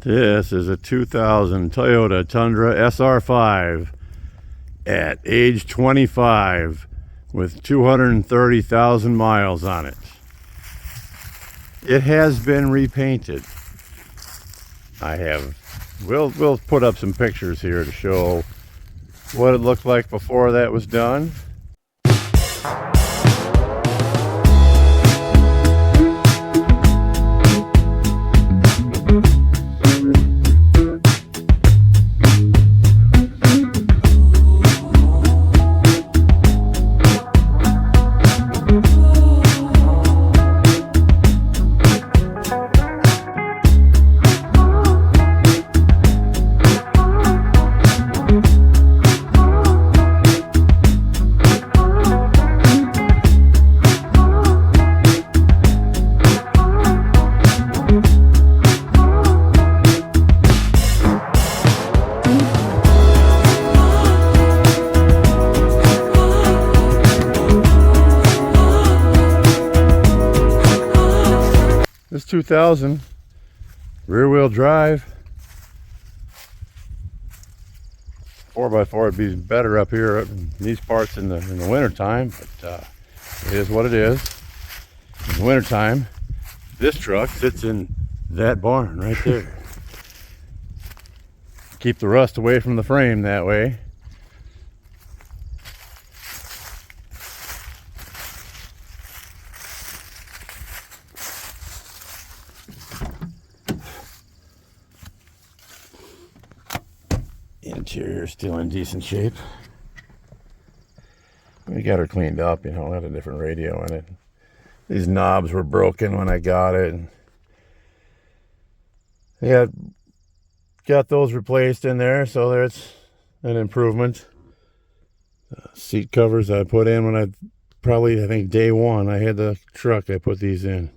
This is a 2000 Toyota Tundra SR5 at age 25 with 230,000 miles on it. It has been repainted. We'll put up some pictures here to show what it looked like before that was done. This 2000 rear-wheel drive 4x4 would be better up here in these parts in the winter time, but it is what it is. In the winter time, this truck sits in that barn right there. Keep the rust away from the frame that way. Interior still in decent shape. We got her cleaned up, you know, had a different radio in it. These knobs were broken when I got it. Yeah, got those replaced in there, so there's an improvement. Seat covers I put in when I think day one I had the truck, I put these in.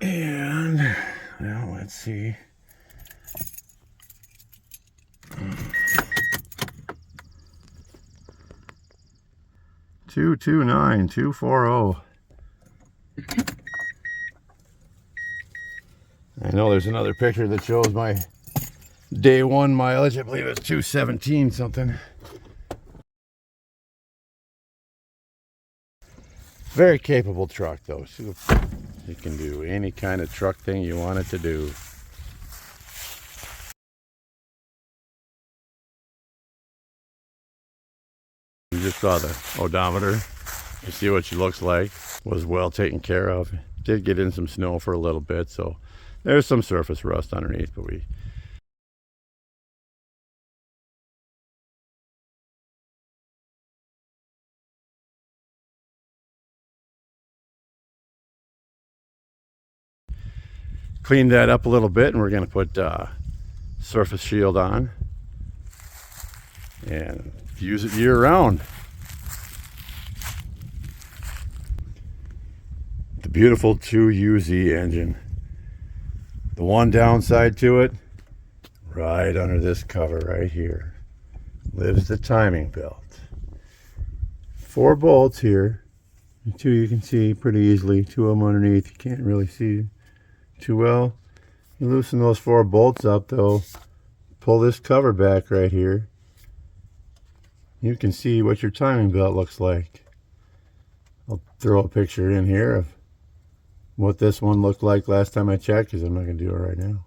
And now let's see. $229,240. I know there's another picture that shows my day one mileage. I believe it's 217 something. Very capable truck though. It can do any kind of truck thing you want it to do. You just saw the odometer. You see what she looks like. Was well taken care of. Did get in some snow for a little bit, so there's some surface rust underneath, but cleaned that up a little bit, and we're going to put surface shield on and use it year round. The beautiful 2UZ engine. The one downside to it, right under this cover right here, lives the timing belt. 4 bolts here. 2 you can see pretty easily. 2 of them underneath you can't really see too well. You loosen those 4 bolts up though, pull this cover back right here, you can see what your timing belt looks like. I'll throw a picture in here of what this one looked like last time I checked, because I'm not going to do it right now.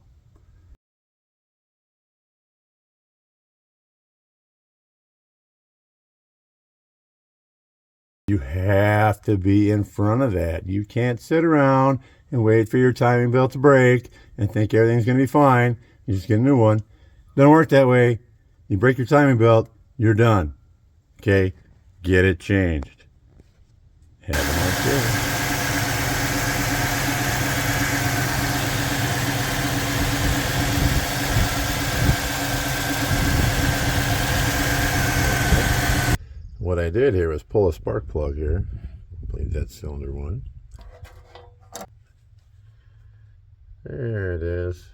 You have to be in front of that. You can't sit around and wait for your timing belt to break and think everything's going to be fine. You just get a new one. Doesn't work that way. You break your timing belt, you're done. Okay? Get it changed. Have a nice day. What I did here was pull a spark plug here. I believe that's cylinder 1. There it is.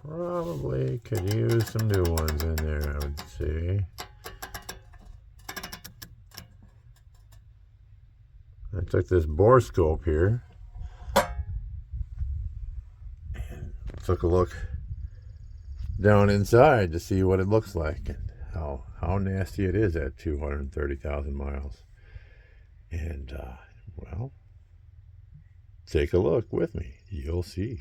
Probably could use some new ones in there, I would say. I took this borescope here and took a look down inside to see what it looks like and how nasty it is at 230,000 miles. And, well, take a look with me. You'll see.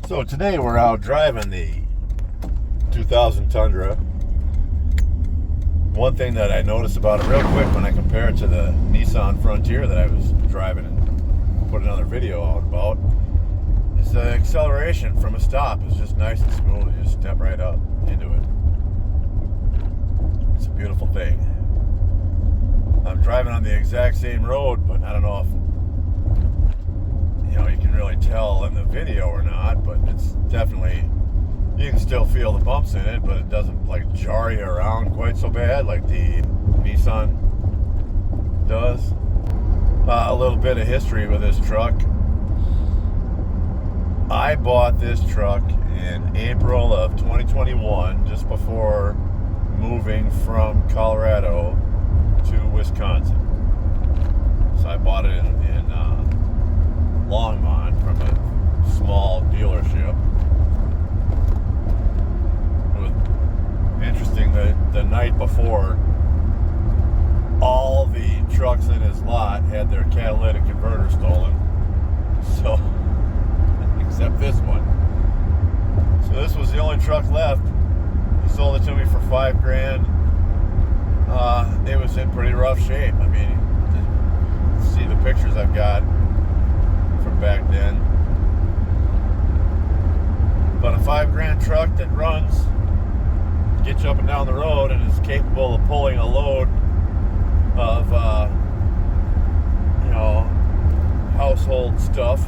So today we're out driving the 2000 Tundra. One thing that I noticed about it real quick when I compare it to the Nissan Frontier that I was driving and put another video out about is the acceleration from a stop is just nice and smooth. You just step right up into it. It's a beautiful thing. I'm driving on the exact same road, but I don't know if you can really tell in the video or not, but it's definitely, you can still feel the bumps in it, but it doesn't like jar you around quite so bad like the Nissan does. A little bit of history with this truck. I bought this truck in April of 2021, just before moving from Colorado to Wisconsin. So I bought it in Longmont from a small dealership. It was interesting that the night before, all the trucks in his lot had their catalytic converter stolen. So, except this one. So this was the only truck left. He sold it to me for $5,000. It was in pretty rough shape. I mean, see the pictures I've got from back then. But a $5,000 truck that runs, gets you up and down the road, and is capable of pulling a load of, household stuff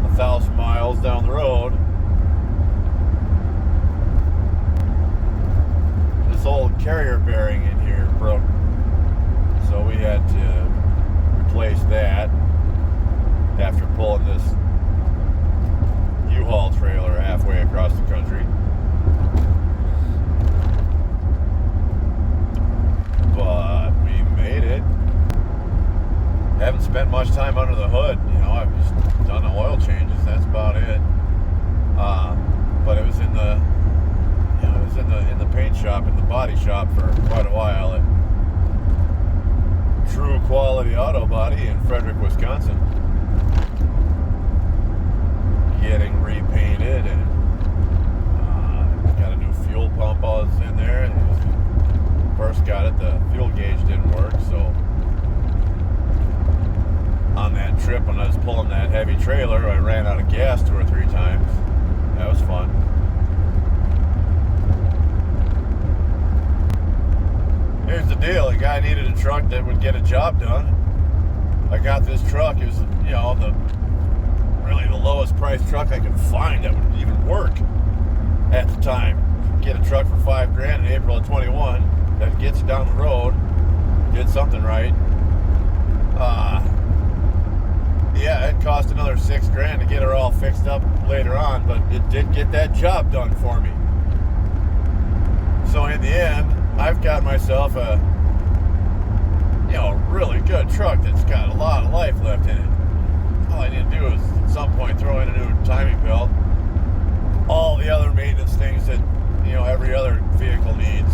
1,000 miles down the road. This old carrier bearing in here broke, so we had to replace that after pulling this U-Haul trailer halfway across the country. But we made it. Haven't spent much time under the hood. I've just done the oil changes. That's about it. But it was in the in the paint shop, in the body shop for quite a while at True Quality Auto Body in Frederick, Wisconsin. Getting repainted and got a new fuel pump all in there. First got it, the fuel gauge didn't work, so on that trip when I was pulling that heavy trailer, I ran out of gas 2 or 3 times. That was fun. Here's the deal, the guy needed a truck that would get a job done. I got this truck. It was, really the lowest price truck I could find that would even work at the time. Get a truck for $5,000 in April of 21 that gets you down the road, did something right. It cost another $6,000 to get her all fixed up later on, but it did get that job done for me. So in the end, I've got myself a really good truck that's got a lot of life left in it. All I need to do is at some point throw in a new timing belt. maintenance things that, you know, every other vehicle needs.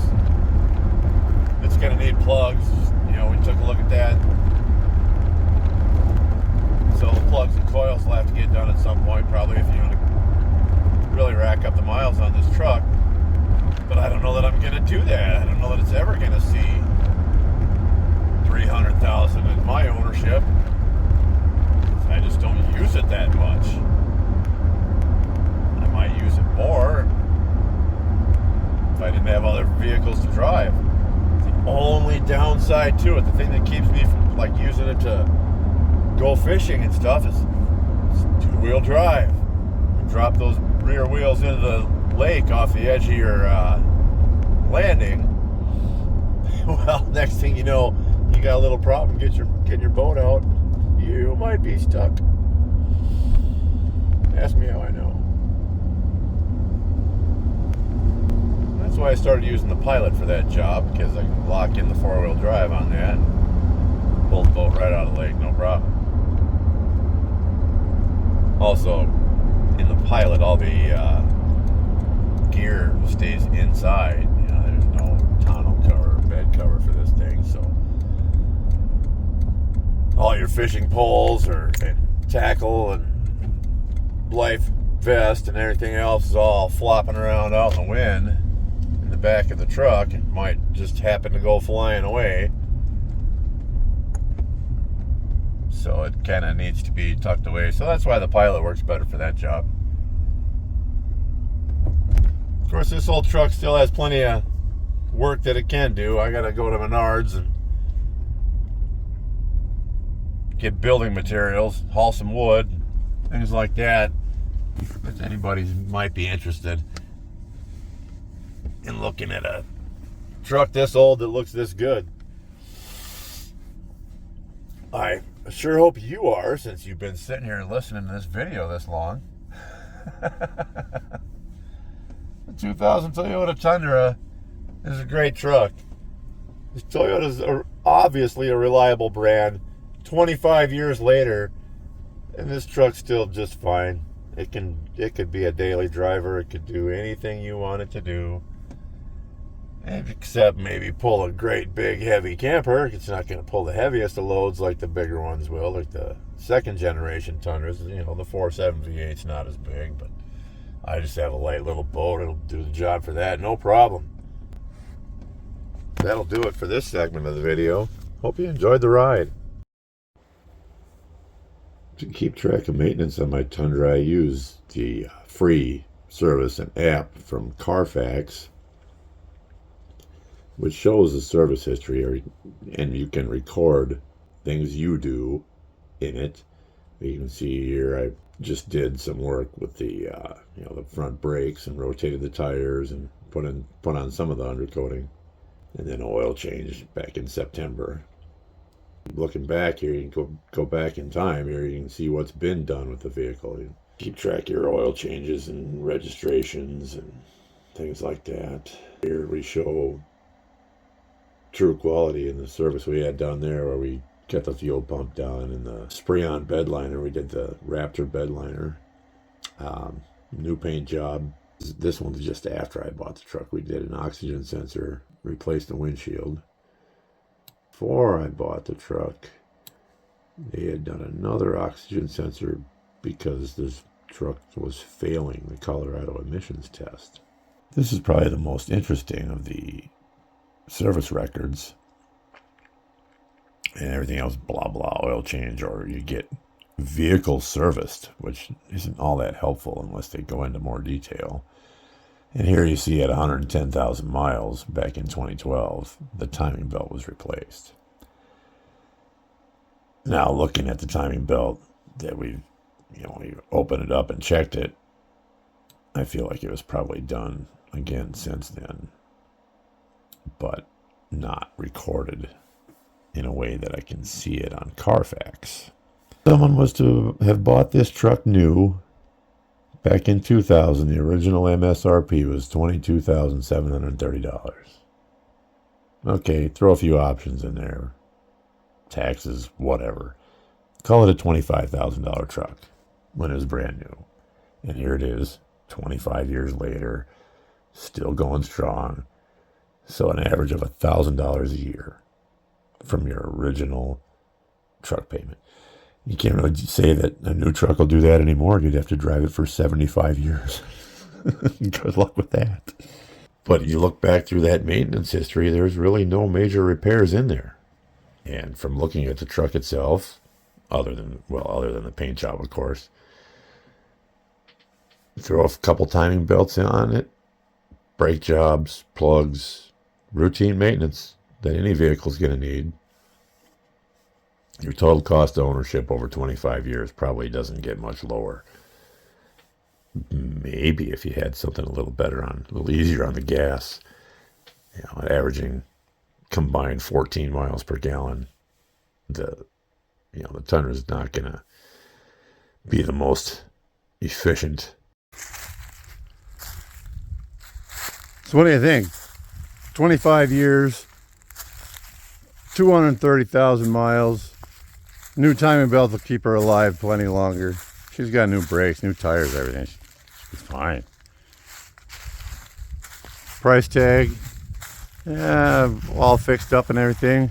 It's going to need plugs. You know, we took a look at that. So the plugs and coils will have to get done at some point, probably, if you want to really rack up the miles on this truck. But I don't know that I'm going to do that. I don't know that it's ever going to see 300,000 in my ownership. I just don't use it that much. I might use it more if I didn't have other vehicles to drive. The only downside to it, the thing that keeps me from like using it to go fishing and stuff, is it's two-wheel drive. You drop those rear wheels into the lake off the edge of your landing. Well, next thing you know, you got a little problem getting your boat out. You might be stuck. Ask me how I know. That's why I started using the Pilot for that job, because I can lock in the four-wheel drive on that and pull the boat right out of the lake, no problem. Also, in the Pilot, all the gear stays inside. You know, there's no tonneau cover or bed cover for this thing, so all your fishing poles and tackle and life vest and everything else is all flopping around out in the wind in the back of the truck. It might just happen to go flying away. So it kind of needs to be tucked away. So that's why the Pilot works better for that job. Of course, this old truck still has plenty of work that it can do. I got to go to Menards and get building materials, haul some wood, things like that. If anybody might be interested in looking at a truck this old that looks this good. I sure hope you are, since you've been sitting here and listening to this video this long. The 2000 Toyota Tundra is a great truck. This Toyota's obviously a reliable brand. 25 years later, and this truck's still just fine. It could be a daily driver. It could do anything you want it to do, except maybe pull a great big heavy camper. It's not going to pull the heaviest of loads like the bigger ones will, like the second generation Tundras. You know, the 4.7 V8's not as big, but I just have a light little boat. It'll do the job for that, no problem. That'll do it for this segment of the video. Hope you enjoyed the ride. To keep track of maintenance on my Tundra, I use the free service and app from Carfax, which shows the service history, and you can record things you do in it. You can see here I just did some work with the the front brakes and rotated the tires and put on some of the undercoating, and then oil change back in September. Looking back here, you can go back in time here, you can see what's been done with the vehicle. You keep track of your oil changes and registrations and things like that. Here we show true quality in the service we had down there, where we got the fuel pump down and the spray-on bed liner. We did the Raptor bed liner. New paint job. This one's just after I bought the truck. We did an oxygen sensor, replaced the windshield. Before I bought the truck, they had done another oxygen sensor because this truck was failing the Colorado emissions test. This is probably the most interesting of the service records, and everything else blah blah, oil change, or you get vehicle serviced, which isn't all that helpful unless they go into more detail. And here you see at 110,000 miles back in 2012, the timing belt was replaced. Now, looking at the timing belt that we opened it up and checked it, I feel like it was probably done again since then, but not recorded in a way that I can see it on Carfax. Someone was to have bought this truck new back in 2000. The original MSRP was $22,730. Okay, throw a few options in there. Taxes, whatever. Call it a $25,000 truck when it was brand new. And here it is, 25 years later, still going strong. So an average of $1,000 a year from your original truck payment. You can't really say that a new truck will do that anymore. You'd have to drive it for 75 years. Good luck with that. But you look back through that maintenance history, there's really no major repairs in there. And from looking at the truck itself, other than the paint job, of course, throw a couple timing belts on it, brake jobs, plugs, routine maintenance that any vehicle's going to need. Your total cost of ownership over 25 years probably doesn't get much lower. Maybe if you had something a little easier on the gas, averaging combined 14 miles per gallon, the Tundra is not going to be the most efficient. So what do you think? 25 years, 230,000 miles. New timing belt will keep her alive plenty longer. She's got new brakes, new tires, everything. She's fine. Price tag, yeah, all fixed up and everything.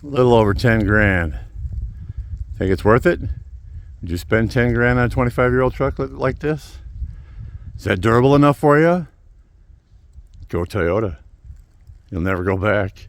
A little over 10 grand. Think it's worth it? Would you spend 10 grand on a 25-year-old truck like this? Is that durable enough for you? Go Toyota. You'll never go back.